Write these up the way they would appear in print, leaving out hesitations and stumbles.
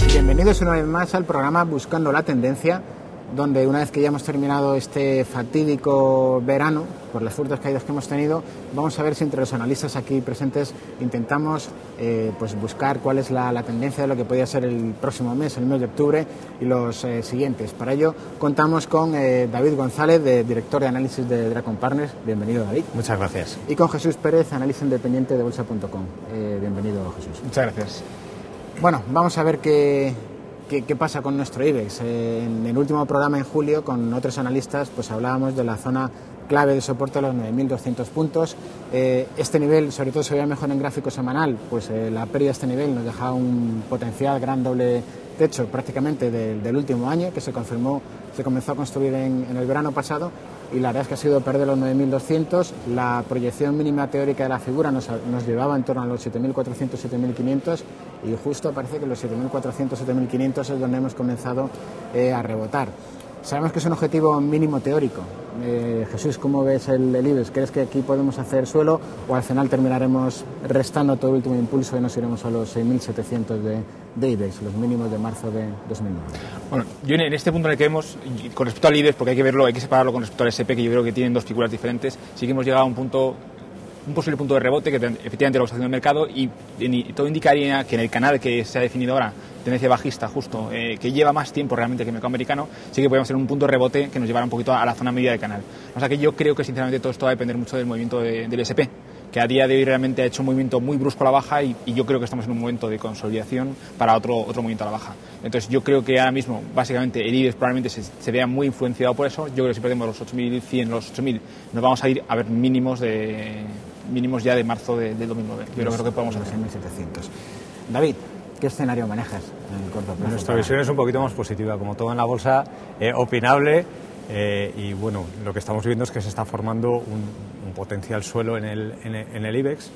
Bienvenidos una vez más al programa Buscando la Tendencia, donde una vez que ya hemos terminado este fatídico verano, por las fuertes caídas que hemos tenido, vamos a ver si entre los analistas aquí presentes intentamos pues buscar cuál es la tendencia de lo que podría ser el próximo mes, el mes de octubre y los siguientes. Para ello contamos con David González, director de análisis de Dragon Partners. Bienvenido, David. Muchas gracias. Y con Jesús Pérez, analista independiente de Bolsa.com. Bienvenido, Jesús. Muchas gracias. Bueno, vamos a ver qué pasa con nuestro IBEX. En el último programa en julio, con otros analistas, pues hablábamos de la zona clave de soporte de los 9.200 puntos. Este nivel, sobre todo se veía mejor en gráfico semanal, pues la pérdida de este nivel nos deja un potencial gran doble techo prácticamente del último año, que se comenzó a construir en el verano pasado, y la verdad es que ha sido perder los 9.200. La proyección mínima teórica de la figura nos llevaba en torno a los 7.400, 7.500, y justo parece que los 7.400, 7.500 es donde hemos comenzado a rebotar. Sabemos que es un objetivo mínimo teórico. Jesús, ¿cómo ves el IBEX? ¿Crees que aquí podemos hacer suelo o al final terminaremos restando todo el último impulso y nos iremos a los 6.700 de IBEX, los mínimos de marzo de 2009? Bueno, yo en este punto en el que vemos, con respecto al IBEX, porque hay que separarlo con respecto al SP, que yo creo que tienen dos figuras diferentes, sí que hemos llegado a un posible punto de rebote, que efectivamente lo está haciendo el mercado, y todo indicaría que en el canal que se ha definido ahora, tendencia bajista justo, que lleva más tiempo realmente que el mercado americano, sí que podemos tener un punto de rebote que nos llevará un poquito a la zona media del canal. O sea que yo creo que sinceramente todo esto va a depender mucho del movimiento del SP, que a día de hoy realmente ha hecho un movimiento muy brusco a la baja, y yo creo que estamos en un momento de consolidación para otro movimiento a la baja. Entonces yo creo que ahora mismo básicamente el IBEX probablemente se vea muy influenciado por eso. Yo creo que si perdemos los 8.100, los 8.000, nos vamos a ir a ver mínimos ya de marzo de 2009. Yo creo que podemos hacer 6.700. David, ¿qué escenario manejas en el corto plazo? Nuestra visión es un poquito más positiva, como todo en la bolsa, opinable, y bueno, lo que estamos viendo es que se está formando un potencial suelo en el IBEX.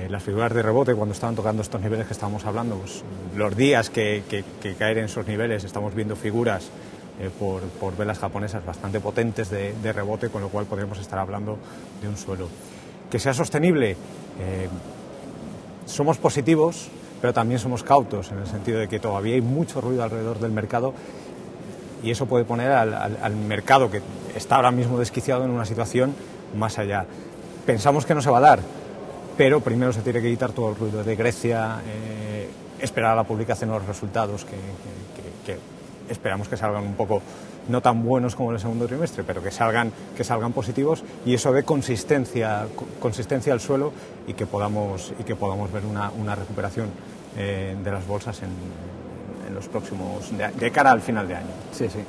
Las figuras de rebote, cuando estaban tocando estos niveles que estábamos hablando, pues, los días que caer en esos niveles, estamos viendo figuras por velas japonesas bastante potentes de rebote, con lo cual podríamos estar hablando de un suelo. Que sea sostenible, somos positivos, pero también somos cautos, en el sentido de que todavía hay mucho ruido alrededor del mercado, y eso puede poner al mercado, que está ahora mismo desquiciado, en una situación más allá. Pensamos que no se va a dar, pero primero se tiene que quitar todo el ruido de Grecia, esperar a la publicación de los resultados, que esperamos que salgan un poco no tan buenos como en el segundo trimestre, pero que salgan positivos, y eso dé consistencia al suelo, y que podamos ver una recuperación de las bolsas en los próximos, de cara al final de año. Sí, sí.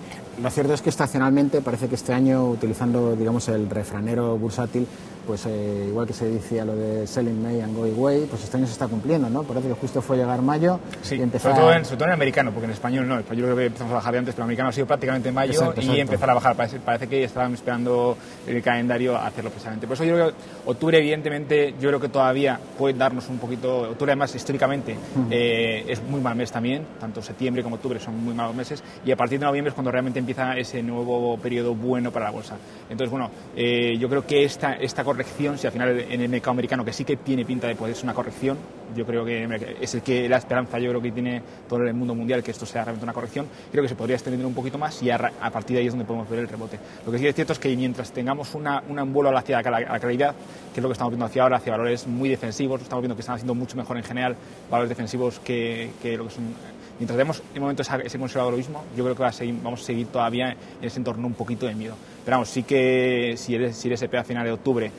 Lo cierto es que estacionalmente parece que este año, utilizando digamos el refranero bursátil, pues igual que se decía lo de Selling May and Go Away, pues este año se está cumpliendo, ¿no? Parece que justo fue llegar mayo, sí, y empezar... sobre todo en americano, porque en español no. Yo creo que empezamos a bajar de antes, pero en americano ha sido prácticamente en mayo. Exacto. Y empezar a bajar. Parece que estaban esperando el calendario a hacerlo precisamente. Por eso yo creo que octubre, evidentemente, yo creo que todavía puede darnos un poquito... Octubre, además, históricamente, es muy mal mes también. Tanto septiembre como octubre son muy malos meses. Y a partir de noviembre es cuando realmente empieza ese nuevo periodo bueno para la bolsa. Entonces, bueno, yo creo que esta corrección, si al final en el mercado americano, que sí que tiene pinta de poder ser una corrección, yo creo que es la esperanza, yo creo que tiene todo el mundo mundial, que esto sea realmente una corrección. Creo que se podría extender un poquito más, y a partir de ahí es donde podemos ver el rebote. Lo que sí es cierto es que mientras tengamos un vuelo hacia la calidad, que es lo que estamos viendo hacia ahora, hacia valores muy defensivos, estamos viendo que están haciendo mucho mejor en general valores defensivos que lo que son. Mientras vemos en el momento ese conservadorismo, yo creo que vamos a seguir todavía en ese entorno un poquito de miedo. Pero vamos, sí que si el SP a final de octubre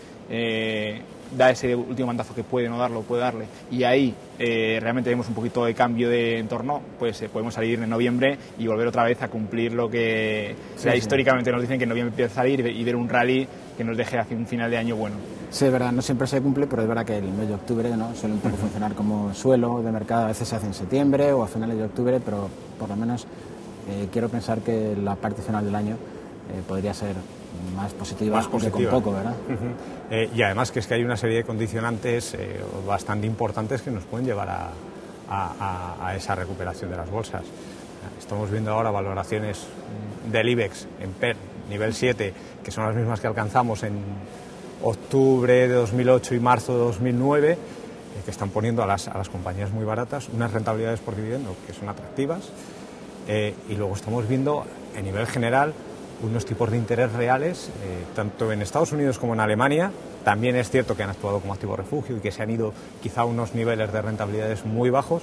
da ese último mandazo, que puede no darlo, puede darle, y ahí realmente vemos un poquito de cambio de entorno, pues podemos salir en noviembre y volver otra vez a cumplir lo que históricamente nos dicen, que en noviembre empieza a salir, y ver un rally que nos deje hacia un final de año bueno. Sí, es verdad, no siempre se cumple, pero es verdad que el mes de octubre, ¿no?, suele un poco funcionar como suelo de mercado. A veces se hace en septiembre o a finales de octubre, pero por lo menos quiero pensar que la parte final del año podría ser más positiva, con poco, ¿verdad? Y además que es que hay una serie de condicionantes bastante importantes que nos pueden llevar a esa recuperación de las bolsas. Estamos viendo ahora valoraciones del IBEX en PER nivel 7, que son las mismas que alcanzamos octubre de 2008 y marzo de 2009, que están poniendo a las compañías muy baratas unas rentabilidades por dividendo que son atractivas, y luego estamos viendo a nivel general unos tipos de interés reales, tanto en Estados Unidos como en Alemania. También es cierto que han actuado como activo refugio y que se han ido quizá a unos niveles de rentabilidades muy bajos,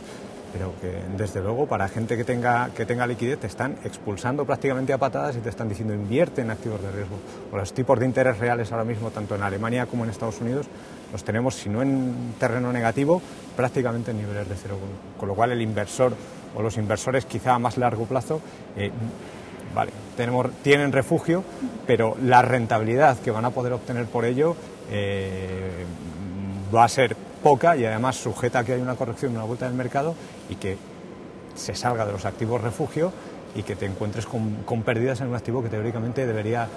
pero que desde luego para gente que tenga liquidez te están expulsando prácticamente a patadas y te están diciendo invierte en activos de riesgo. O los tipos de interés reales ahora mismo, tanto en Alemania como en Estados Unidos, los tenemos, si no en terreno negativo, prácticamente en niveles de cero. Con lo cual el inversor o los inversores quizá a más largo plazo, vale, tienen refugio, pero la rentabilidad que van a poder obtener por ello va a ser poca y además sujeta a que haya una corrección, una vuelta del mercado y que se salga de los activos refugio y que te encuentres con pérdidas en un activo que teóricamente debería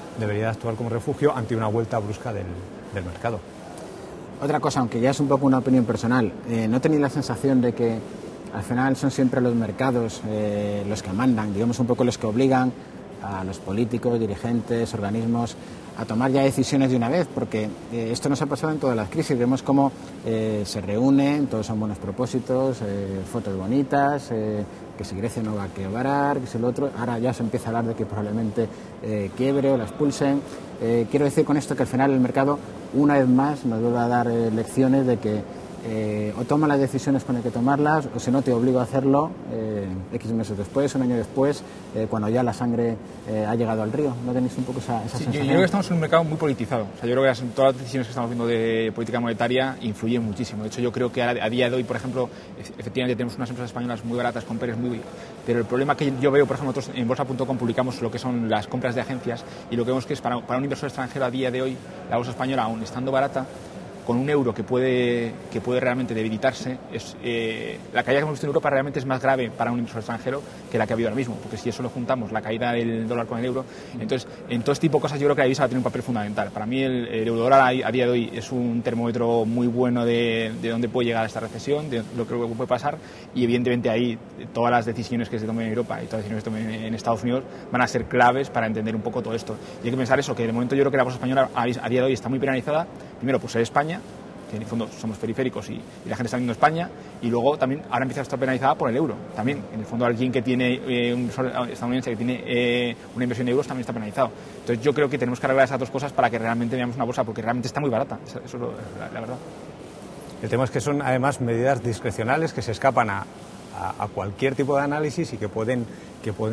actuar como refugio ante una vuelta brusca del mercado. Otra cosa, aunque ya es un poco una opinión personal, ¿no tenéis la sensación de que al final son siempre los mercados los que mandan, digamos un poco los que obligan a los políticos, dirigentes, organismos a tomar ya decisiones de una vez? Porque esto nos ha pasado en todas las crisis, vemos cómo se reúnen, todos son buenos propósitos, fotos bonitas, que si Grecia no va a quebrar, que si lo otro, ahora ya se empieza a hablar de que probablemente quiebre o la expulsen. Quiero decir con esto que al final el mercado una vez más nos vuelve a dar lecciones de que o toma las decisiones cuando hay que tomarlas, o si no te obligo a hacerlo X meses después, un año después, cuando ya la sangre ha llegado al río. ¿No tenéis un poco esa sensación? Yo creo que estamos en un mercado muy politizado. O sea, yo creo que todas las decisiones que estamos viendo de política monetaria influyen muchísimo. De hecho, yo creo que a día de hoy, por ejemplo, efectivamente tenemos unas empresas españolas muy baratas con PERs muy... Pero el problema que yo veo, por ejemplo, nosotros en bolsa.com publicamos lo que son las compras de agencias y lo que vemos que es para un inversor extranjero a día de hoy, la bolsa española, aún estando barata, con un euro que puede realmente debilitarse, la caída que hemos visto en Europa realmente es más grave para un inversor extranjero que la que ha habido ahora mismo, porque si eso lo juntamos, la caída del dólar con el euro, entonces en todo este tipo de cosas yo creo que la divisa va a tener un papel fundamental. Para mí el euro dólar a día de hoy es un termómetro muy bueno de dónde puede llegar esta recesión, de lo que puede pasar, y evidentemente ahí todas las decisiones que se tomen en Europa y todas las decisiones que se tomen en Estados Unidos van a ser claves para entender un poco todo esto. Y hay que pensar eso, que de momento yo creo que la bolsa española a día de hoy está muy penalizada, primero por ser España, que en el fondo somos periféricos y la gente está viendo España, y luego también ahora empieza a estar penalizada por el euro. También, en el fondo, alguien que tiene un inversor estadounidense que tiene una inversión de euros también está penalizado. Entonces yo creo que tenemos que arreglar esas dos cosas para que realmente veamos una bolsa, porque realmente está muy barata, eso es la verdad. El tema es que son además medidas discrecionales que se escapan a cualquier tipo de análisis y que pueden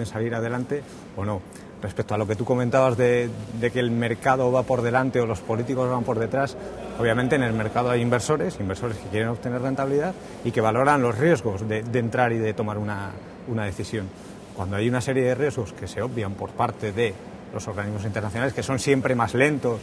salir adelante o no. Respecto a lo que tú comentabas de que el mercado va por delante o los políticos van por detrás, obviamente en el mercado hay inversores que quieren obtener rentabilidad y que valoran los riesgos de entrar y de tomar una decisión. Cuando hay una serie de riesgos que se obvian por parte de los organismos internacionales, que son siempre más lentos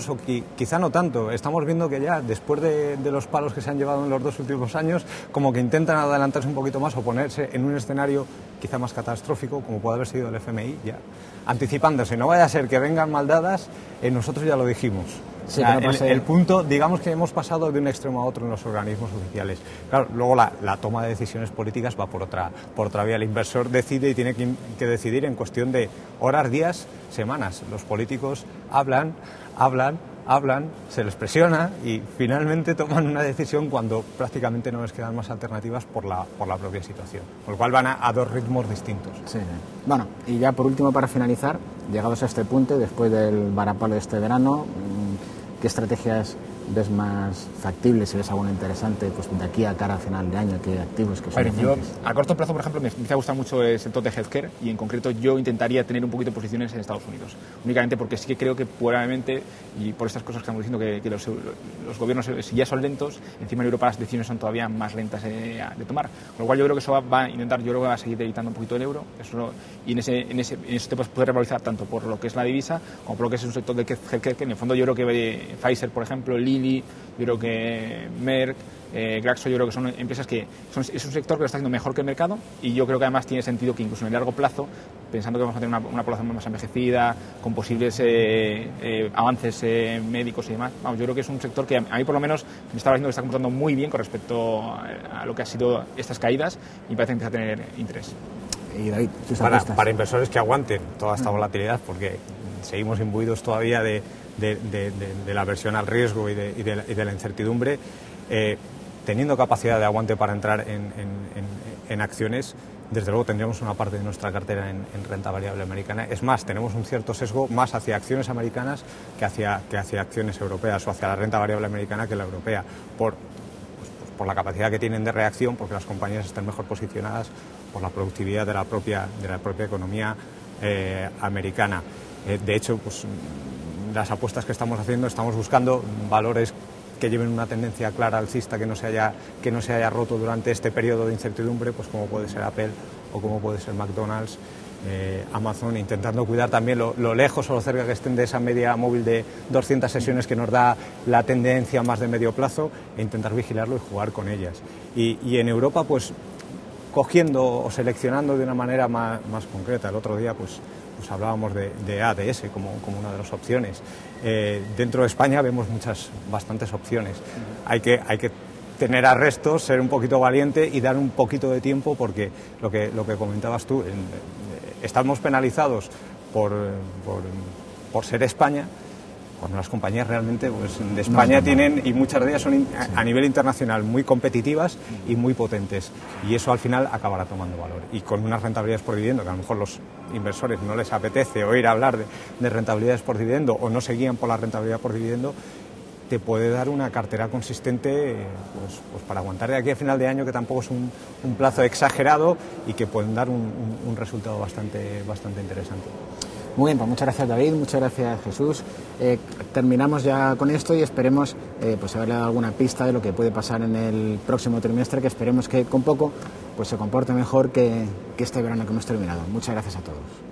o quizá no tanto. Estamos viendo que ya después de los palos que se han llevado en los 2 últimos años, como que intentan adelantarse un poquito más o ponerse en un escenario quizá más catastrófico, como puede haber sido el FMI, ya anticipándose. No vaya a ser que vengan maldadas, nosotros ya lo dijimos. Sí, el punto, digamos que hemos pasado de un extremo a otro en los organismos oficiales. Claro, luego la toma de decisiones políticas va por otra vía. El inversor decide y tiene que decidir en cuestión de horas, días, semanas. Los políticos hablan, se les presiona y finalmente toman una decisión cuando prácticamente no les quedan más alternativas por la propia situación. Con lo cual van a 2 ritmos distintos. Sí. Bueno, y ya por último, para finalizar, llegados a este punto, después del varapalo de este verano, ¿qué estrategias ves más factibles, si ves alguna interesante, pues de aquí a cara a final de año, qué activos que son? Yo, a corto plazo, por ejemplo, me empieza a gustar mucho el sector de healthcare y en concreto yo intentaría tener un poquito de posiciones en Estados Unidos, únicamente porque sí que creo que probablemente, y por estas cosas que estamos diciendo, que los gobiernos, si ya son lentos, encima en Europa las decisiones son todavía más lentas de tomar, con lo cual yo creo que eso va a intentar, yo creo que va a seguir debilitando un poquito el euro, y en ese te puede revalorizar tanto por lo que es la divisa como por lo que es un sector de healthcare, que en el fondo yo creo que Pfizer, por ejemplo, Lilly, yo creo que Merck, Glaxo, yo creo que son empresas es un sector que lo está haciendo mejor que el mercado, y yo creo que además tiene sentido que incluso en el largo plazo, pensando que vamos a tener una población más envejecida, con posibles avances médicos y demás, yo creo que es un sector que a mí por lo menos me está pareciendo que está comportando muy bien con respecto a lo que ha sido estas caídas, y parece que empieza a tener interés. Y David, para inversores que aguanten toda esta volatilidad, porque seguimos imbuidos todavía de la aversión al riesgo y de la incertidumbre, teniendo capacidad de aguante para entrar en acciones, desde luego tendríamos una parte de nuestra cartera en renta variable americana. Es más, tenemos un cierto sesgo más hacia acciones americanas que hacia acciones europeas, o hacia la renta variable americana que la europea, por la capacidad que tienen de reacción, porque las compañías están mejor posicionadas, por la productividad de la propia economía americana. De hecho, pues, las apuestas que estamos haciendo, estamos buscando valores que lleven una tendencia clara alcista, que no se haya roto durante este periodo de incertidumbre, pues como puede ser Apple o como puede ser McDonald's, Amazon, intentando cuidar también lo lejos o lo cerca que estén de esa media móvil de 200 sesiones que nos da la tendencia más de medio plazo, e intentar vigilarlo y jugar con ellas. Y en Europa, pues cogiendo o seleccionando de una manera más concreta. El otro día pues hablábamos de ADS como una de las opciones. Dentro de España vemos bastantes opciones. Hay que tener arrestos, ser un poquito valiente y dar un poquito de tiempo, porque lo que comentabas tú, estamos penalizados por ser España, cuando las compañías realmente pues, de España tienen, y muchas de ellas son a nivel internacional muy competitivas y muy potentes, y eso al final acabará tomando valor, y con unas rentabilidades por dividendo que a lo mejor los inversores no les apetece oír hablar de rentabilidades por dividendo, o no se guían por la rentabilidad por dividendo, te puede dar una cartera consistente pues para aguantar de aquí a final de año, que tampoco es un plazo exagerado, y que pueden dar un resultado bastante interesante. Muy bien, pues muchas gracias, David, muchas gracias, Jesús. Terminamos ya con esto y esperemos pues haberle dado alguna pista de lo que puede pasar en el próximo trimestre, que esperemos que con poco pues se comporte mejor que este verano que hemos terminado. Muchas gracias a todos.